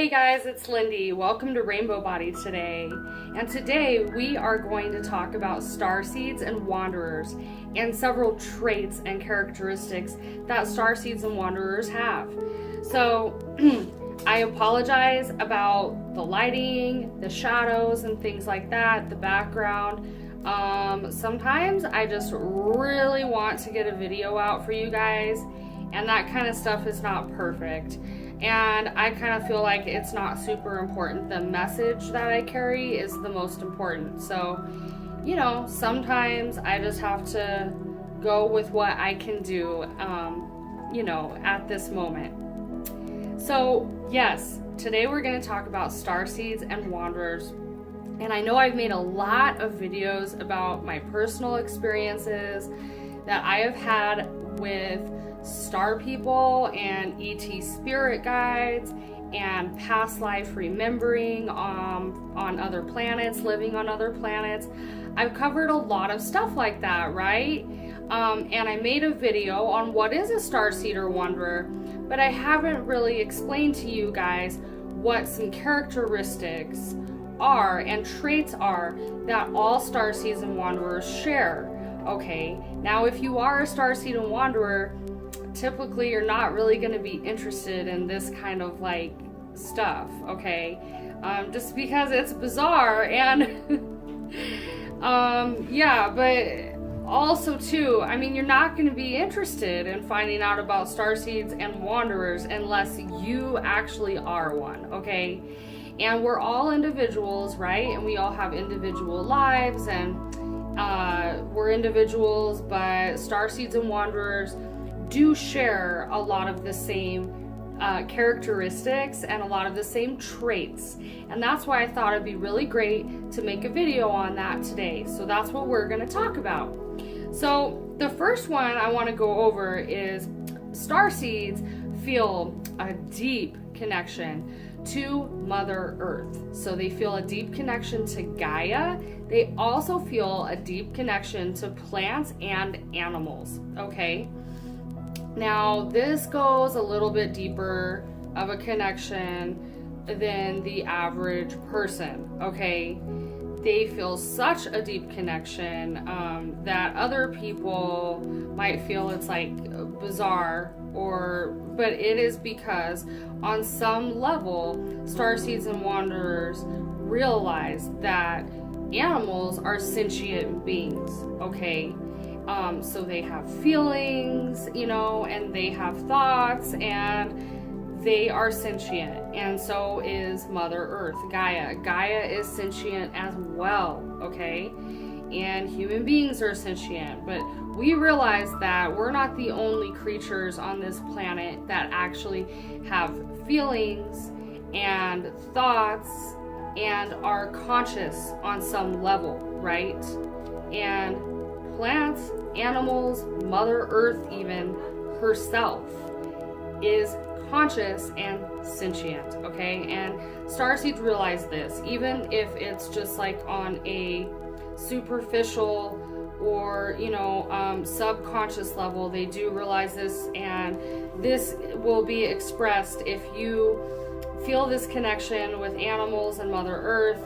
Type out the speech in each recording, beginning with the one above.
Hey guys, it's Lindy. Welcome to Rainbow Body today. And today we are going to talk about Starseeds and Wanderers and several traits and characteristics that Starseeds and Wanderers have. So I apologize about the lighting, the shadows and things like that, the background. Sometimes I just really want to get a video out for you guys, and that kind of stuff is not perfect. And I kind of feel like it's not super important. The message that I carry is the most important. So, you know, sometimes I just have to go with what I can do, at this moment. So, yes, today we're going to talk about Starseeds and Wanderers. And I know I've made a lot of videos about my personal experiences that I have had with star people and ET spirit guides and past life remembering on other planets, living on other planets. I've covered a lot of stuff like that, right? And I made a video on what is a Starseed or Wanderer, but I haven't really explained to you guys what some characteristics are and traits are that all Starseeds and Wanderers share. Okay, now if you are a Starseed and Wanderer, typically you're not really going to be interested in this kind of like stuff, okay? Just because it's bizarre and but also too, I mean, you're not going to be interested in finding out about Starseeds and Wanderers unless you actually are one, okay? And we're all individuals, right? And we all have individual lives, and we're individuals, but Starseeds and Wanderers do share a lot of the same characteristics and a lot of the same traits. And that's why I thought it'd be really great to make a video on that today. So that's what we're going to talk about. So the first one I want to go over is Starseeds feel a deep connection to Mother Earth. So they feel a deep connection to Gaia. They also feel a deep connection to plants and animals, okay? Now, this goes a little bit deeper of a connection than the average person, okay? They feel such a deep connection that other people might feel it's like bizarre, but it is because on some level, Starseeds and Wanderers realize that animals are sentient beings, okay? So they have feelings, and they have thoughts, and they are sentient. And so is Mother Earth, Gaia. Gaia is sentient as well, okay? And human beings are sentient. But we realize that we're not the only creatures on this planet that actually have feelings and thoughts and are conscious on some level, right? And plants, animals, Mother Earth even herself is conscious and sentient, okay? And Starseeds realize this, even if it's just like on a superficial or subconscious level. They do realize this, and this will be expressed if you feel this connection with animals and Mother Earth.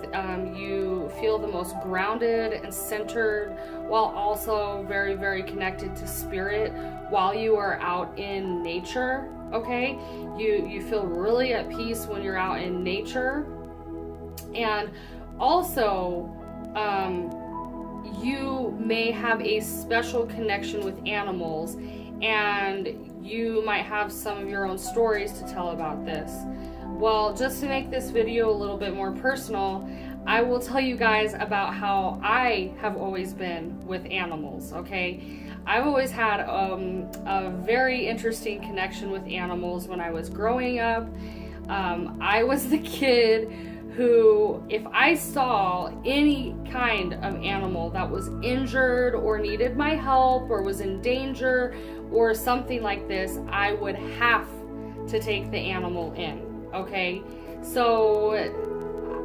You feel the most grounded and centered, while also very, very connected to spirit while you are out in nature, okay? You feel really at peace when you're out in nature. And also, you may have a special connection with animals, and you might have some of your own stories to tell about this. Well, just to make this video a little bit more personal, I will tell you guys about how I have always been with animals, okay? I've always had a very interesting connection with animals when I was growing up. I was the kid who, if I saw any kind of animal that was injured or needed my help or was in danger or something like this, I would have to take the animal in. Okay, so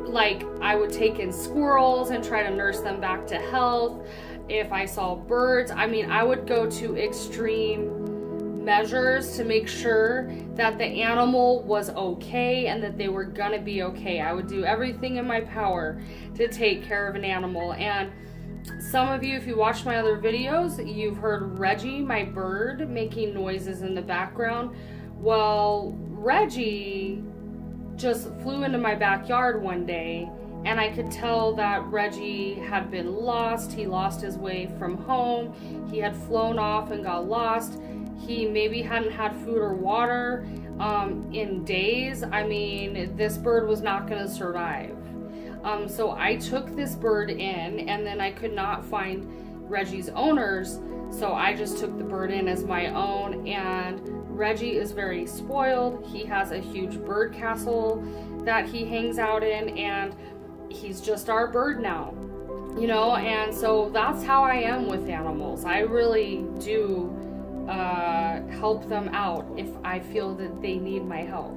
like I would take in squirrels and try to nurse them back to health. If I saw birds, I mean, I would go to extreme measures to make sure that the animal was okay and that they were gonna be okay. I would do everything in my power to take care of an animal. And some of you, if you watched my other videos, you've heard Reggie, my bird, making noises in the background. Well, Reggie just flew into my backyard one day, and I could tell that Reggie had been lost. He lost his way from home. He had flown off and got lost. He maybe hadn't had food or water in days. I mean, this bird was not going to survive. So I took this bird in, and then I could not find Reggie's owners, so I just took the bird in as my own. And Reggie is very spoiled. He has a huge bird castle that he hangs out in, and he's just our bird now, you know. And so that's how I am with animals. I really do help them out if I feel that they need my help.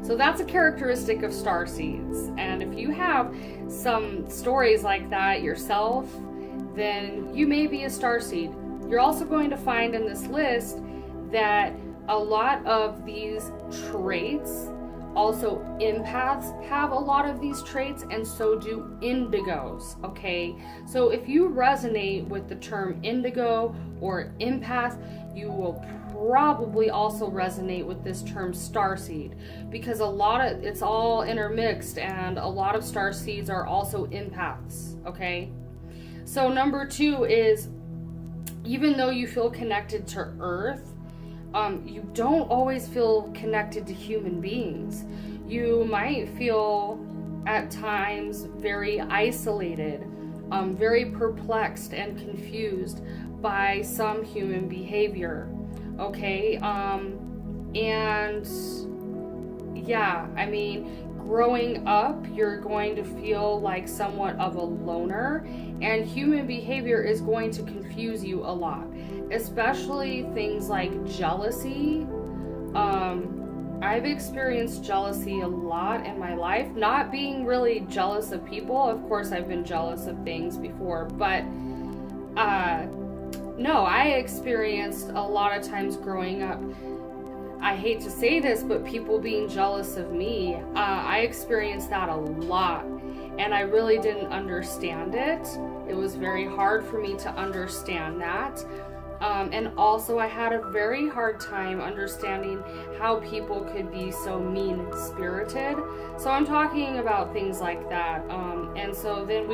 So that's a characteristic of starseeds. And if you have some stories like that yourself, then you may be a starseed. You're also going to find in this list that a lot of these traits, also empaths have a lot of these traits, and so do indigos, okay? So if you resonate with the term indigo or empath, you will probably also resonate with this term starseed, because it's all intermixed, and a lot of starseeds are also empaths, okay? So number 2 is, even though you feel connected to Earth, you don't always feel connected to human beings. You might feel at times very isolated, very perplexed and confused by some human behavior, okay? And yeah, I mean, growing up, you're going to feel like somewhat of a loner, and human behavior is going to confuse you a lot, especially things like jealousy. I've experienced jealousy a lot in my life, not being really jealous of people. Of course, I've been jealous of things before, but no, I experienced a lot of times growing up, I hate to say this, but people being jealous of me. I experienced that a lot, and I really didn't understand it. It was very hard for me to understand that. And also I had a very hard time understanding how people could be so mean-spirited. So I'm talking about things like that. And so then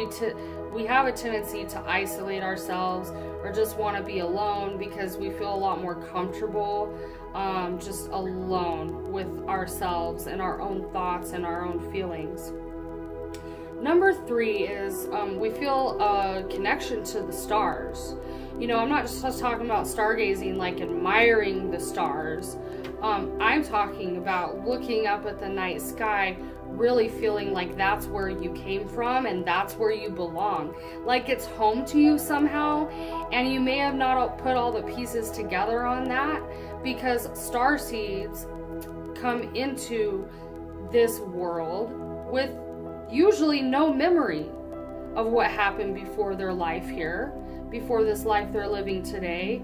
we have a tendency to isolate ourselves or just want to be alone, because we feel a lot more comfortable just alone with ourselves and our own thoughts and our own feelings. Number 3 is we feel a connection to the stars. You know, I'm not just talking about stargazing, like admiring the stars. I'm talking about looking up at the night sky, really feeling like that's where you came from and that's where you belong. Like it's home to you somehow, and you may have not put all the pieces together on that, because starseeds come into this world with usually no memory of what happened before their life here, before this life they're living today.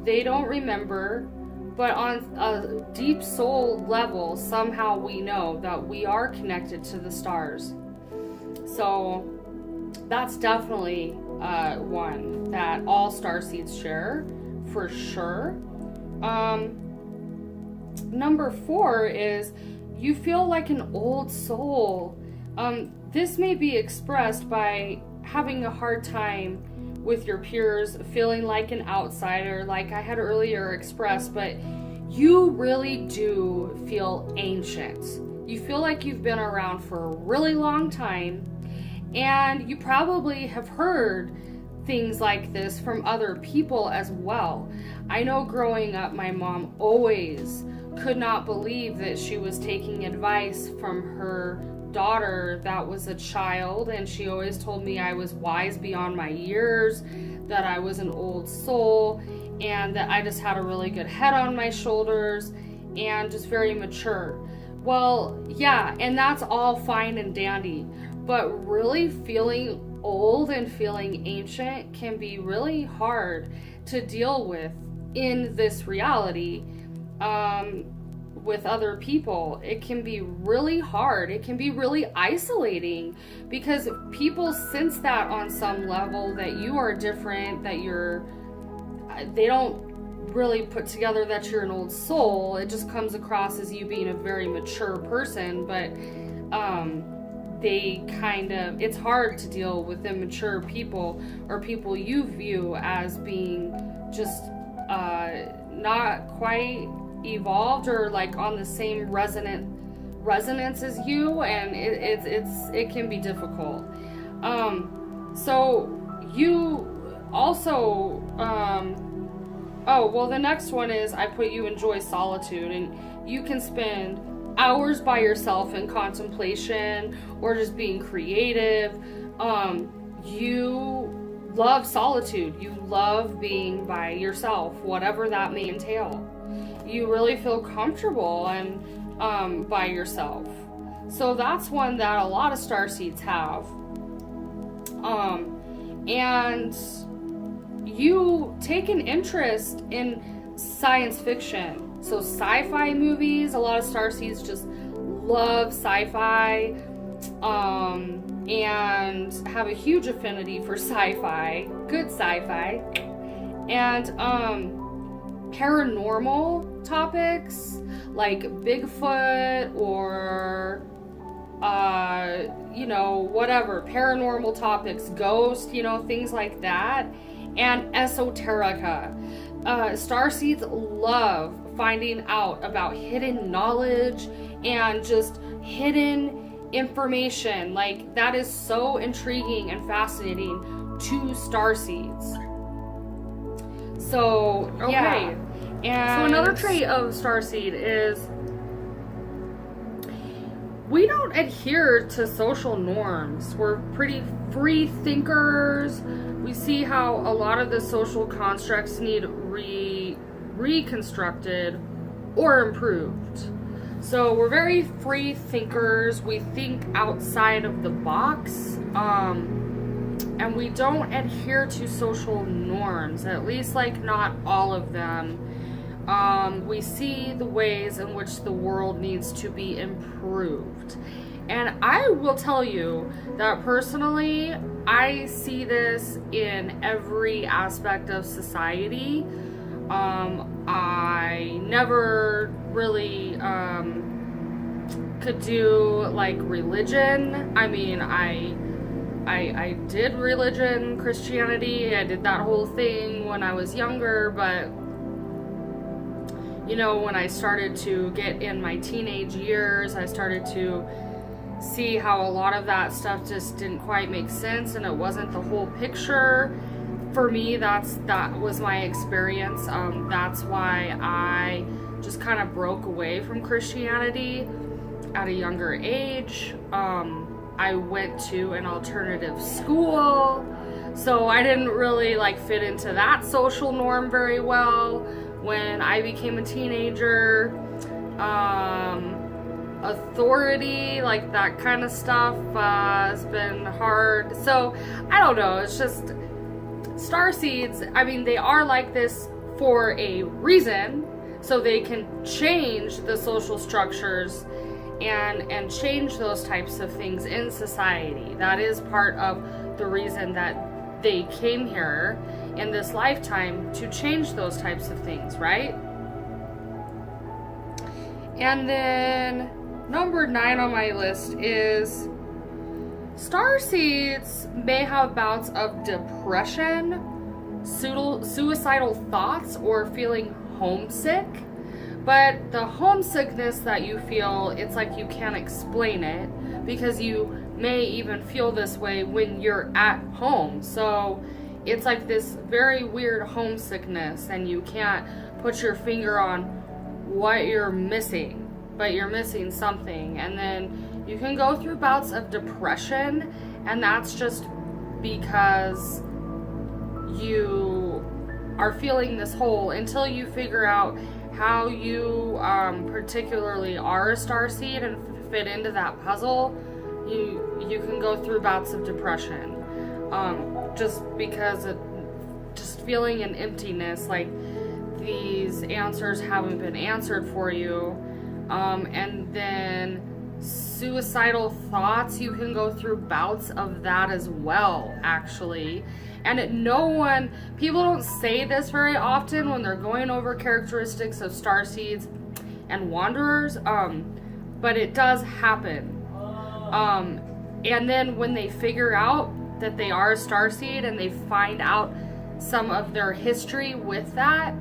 They don't remember, but on a deep soul level, somehow we know that we are connected to the stars. So that's definitely one that all starseeds share, for sure. Number 4 is you feel like an old soul. This may be expressed by having a hard time with your peers, feeling like an outsider, like I had earlier expressed, but you really do feel ancient. You feel like you've been around for a really long time, and you probably have heard things like this from other people as well. I know growing up, my mom always could not believe that she was taking advice from her daughter that was a child, and she always told me I was wise beyond my years, that I was an old soul, and that I just had a really good head on my shoulders and just very mature. Well, yeah, and that's all fine and dandy, but really feeling old and feeling ancient can be really hard to deal with in this reality with other people. It can be really hard. It can be really isolating because people sense that on some level, that you are different, that they don't really put together that you're an old soul. It just comes across as you being a very mature person, but it's hard to deal with immature people or people you view as being just not quite evolved or like on the same resonance as you, and it can be difficult. So you also the next one is, I put you enjoy solitude, and you can spend hours by yourself in contemplation or just being creative. You love solitude. You love being by yourself, whatever that may entail. You really feel comfortable and by yourself. So that's one that a lot of starseeds have. And you take an interest in science fiction. So sci-fi movies, a lot of starseeds just love sci-fi, and have a huge affinity for sci-fi, good sci-fi, and paranormal topics like Bigfoot or whatever, paranormal topics, ghosts, things like that, and esoterica. Starseeds love finding out about hidden knowledge and just hidden information. Like, that is so intriguing and fascinating to starseeds. So, okay. Yeah. And so another trait of starseed is we don't adhere to social norms. We're pretty free thinkers. We see how a lot of the social constructs need reconstructed or improved. So we're very free thinkers. We think outside of the box, and we don't adhere to social norms, at least like not all of them. We see the ways in which the world needs to be improved. And I will tell you that personally, I see this in every aspect of society. I never really could do like religion. I mean, I did religion, Christianity. I did that whole thing when I was younger, but when I started to get in my teenage years, I started to see how a lot of that stuff just didn't quite make sense, and it wasn't the whole picture. For me, that was my experience. That's why I just kind of broke away from Christianity at a younger age. I went to an alternative school, so I didn't really fit into that social norm very well. When I became a teenager, authority, like that kind of stuff, has been hard. So I don't know, it's just starseeds, I mean, they are like this for a reason, so they can change the social structures and change those types of things in society. That is part of the reason that they came here in this lifetime, to change those types of things, right? And then number 9 on my list is starseeds may have bouts of depression, suicidal thoughts, or feeling homesick. But the homesickness that you feel, it's like you can't explain it, because you may even feel this way when you're at home. So it's like this very weird homesickness, and you can't put your finger on what you're missing, but you're missing something. And then you can go through bouts of depression, and that's just because you are feeling this hole until you figure out how you particularly are a starseed and fit into that puzzle. You can go through bouts of depression, just because just feeling an emptiness, like these answers haven't been answered for you. And then suicidal thoughts, you can go through bouts of that as well, actually. And people don't say this very often when they're going over characteristics of Starseeds and Wanderers, but it does happen. And then when they figure out that they are a Starseed and they find out some of their history with that,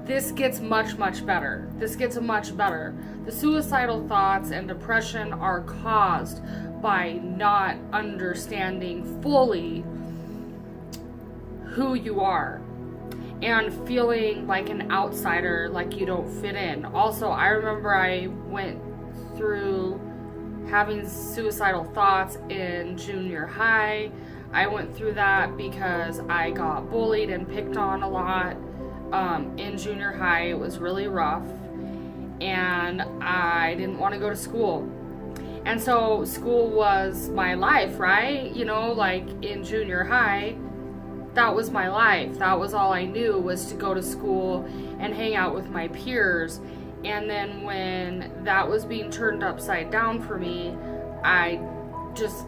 this gets much, much better. This gets much better. The suicidal thoughts and depression are caused by not understanding fully who you are and feeling like an outsider, like you don't fit in. Also, I remember I went through having suicidal thoughts in junior high. I went through that because I got bullied and picked on a lot. In junior high, it was really rough, and I didn't want to go to school. And so school was my life, right? Like in junior high, that was my life. That was all I knew, was to go to school and hang out with my peers. And then when that was being turned upside down for me, I just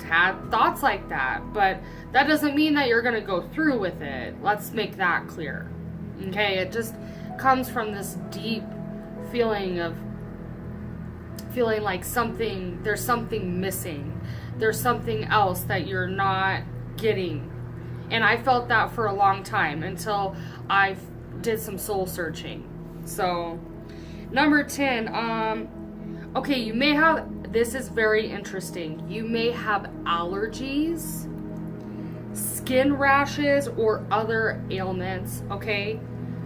had thoughts like that. But that doesn't mean that you're going to go through with it. Let's make that clear. Okay, it just comes from this deep feeling like there's something missing. There's something else that you're not getting. And I felt that for a long time until I did some soul searching. So, number 10, okay, you may have, this is very interesting, you may have allergies, skin rashes, or other ailments, okay?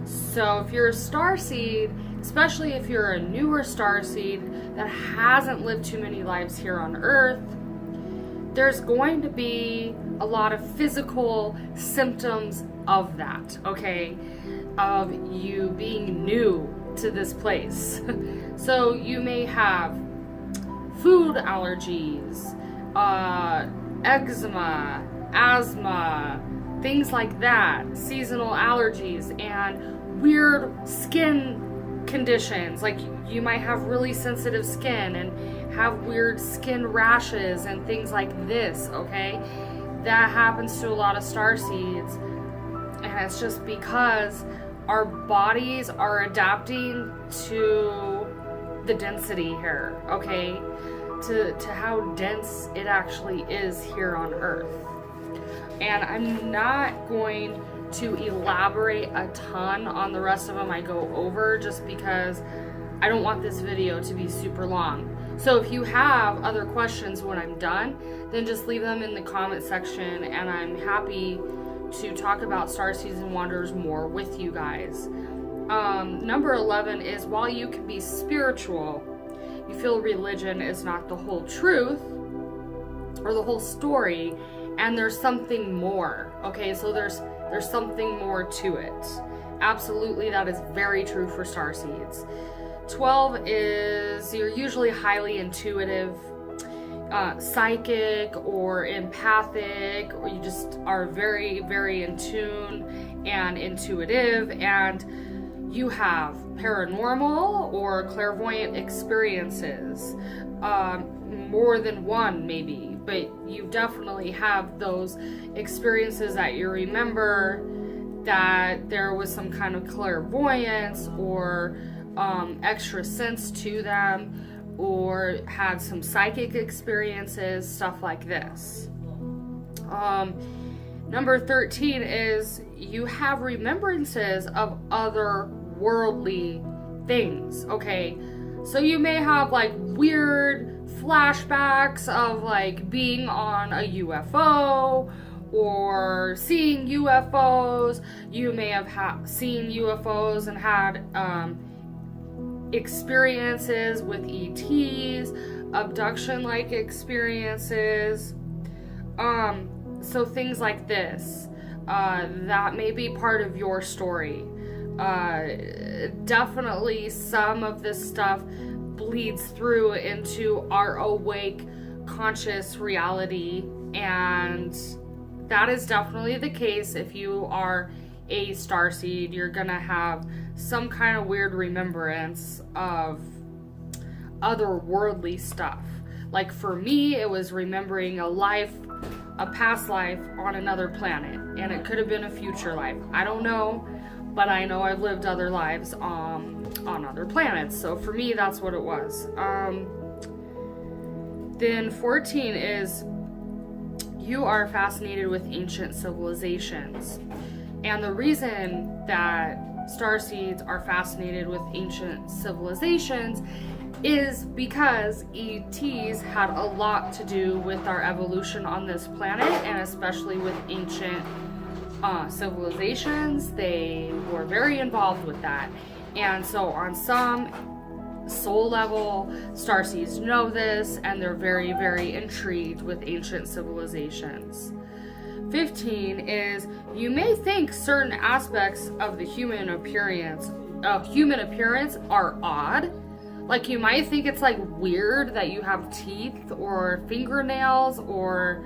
So if you're a starseed, especially if you're a newer starseed that hasn't lived too many lives here on Earth, there's going to be a lot of physical symptoms of that, okay? Of you being new to this place. So you may have food allergies, eczema, asthma, things like that, seasonal allergies, and weird skin conditions. Like you might have really sensitive skin and have weird skin rashes and things like this, okay? That happens to a lot of starseeds, and it's just because our bodies are adapting to the density here, okay? To how dense it actually is here on Earth. And I'm not going to elaborate a ton on the rest of them I go over, just because I don't want this video to be super long. So if you have other questions when I'm done, then just leave them in the comment section, and I'm happy to talk about Starseeds and Wanderers more with you guys. Number 11 is, while you can be spiritual, you feel religion is not the whole truth or the whole story, and there's something more. Okay, so there's something more to it. Absolutely, that is very true for Starseeds. 12 is, you're usually highly intuitive, psychic or empathic, or you just are very, very in tune and intuitive, and you have paranormal or clairvoyant experiences, more than one maybe, but you definitely have those experiences that you remember that there was some kind of clairvoyance or extra sense to them, or had some psychic experiences, stuff like this. Number 13 is, you have remembrances of other worldly things, okay? So you may have like weird flashbacks of like being on a UFO or seeing UFOs. You may have seen UFOs and had experiences with ETs, abduction-like experiences. So things like this, that may be part of your story. Definitely some of this stuff bleeds through into our awake, conscious reality, and that is definitely the case if you are a starseed, you're gonna have some kind of weird remembrance of otherworldly stuff. Like for me, it was remembering a past life on another planet, and it could have been a future life. I don't know, but I know I've lived other lives on other planets. So for me, that's what it was. Then 14 is you are fascinated with ancient civilizations. And the reason that starseeds are fascinated with ancient civilizations is because ETs had a lot to do with our evolution on this planet, and especially with ancient civilizations. They were very involved with that. And so on some soul level, starseeds know this, and they're very, very intrigued with ancient civilizations. 15 is you may think certain aspects of the human appearance are odd. Like you might think it's like weird that you have teeth or fingernails or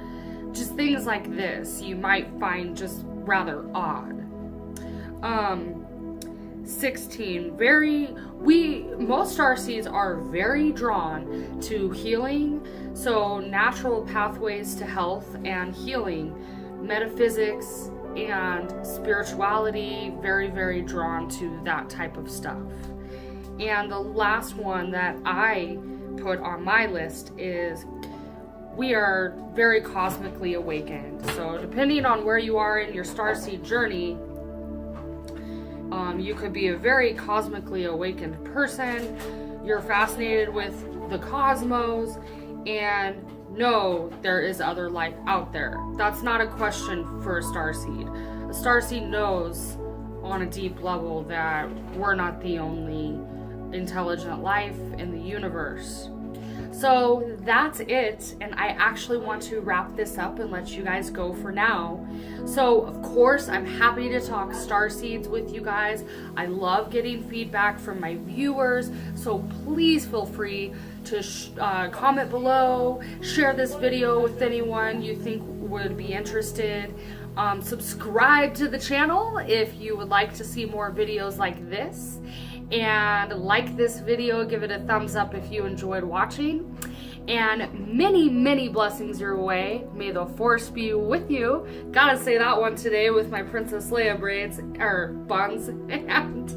just things like this. You might find just rather odd. 16, most starseeds are very drawn to healing, so natural pathways to health and healing, metaphysics and spirituality, very, very drawn to that type of stuff. And the last one that I put on my list is we are very cosmically awakened. So depending on where you are in your starseed journey, you could be a very cosmically awakened person. You're fascinated with the cosmos and know there is other life out there. That's not a question for a starseed. A starseed knows on a deep level that we're not the only intelligent life in the universe. So that's it, and I actually want to wrap this up and let you guys go for now. So of course I'm happy to talk starseeds with you guys. I love getting feedback from my viewers, so please feel free to comment below, share this video with anyone you think would be interested. Subscribe to the channel if you would like to see more videos like this. And like this video, give it a thumbs up if you enjoyed watching. And many, many blessings your way. May the force be with you. Gotta say that one today with my Princess Leia braids, or buns. And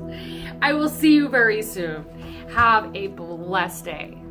I will see you very soon. Have a blessed day.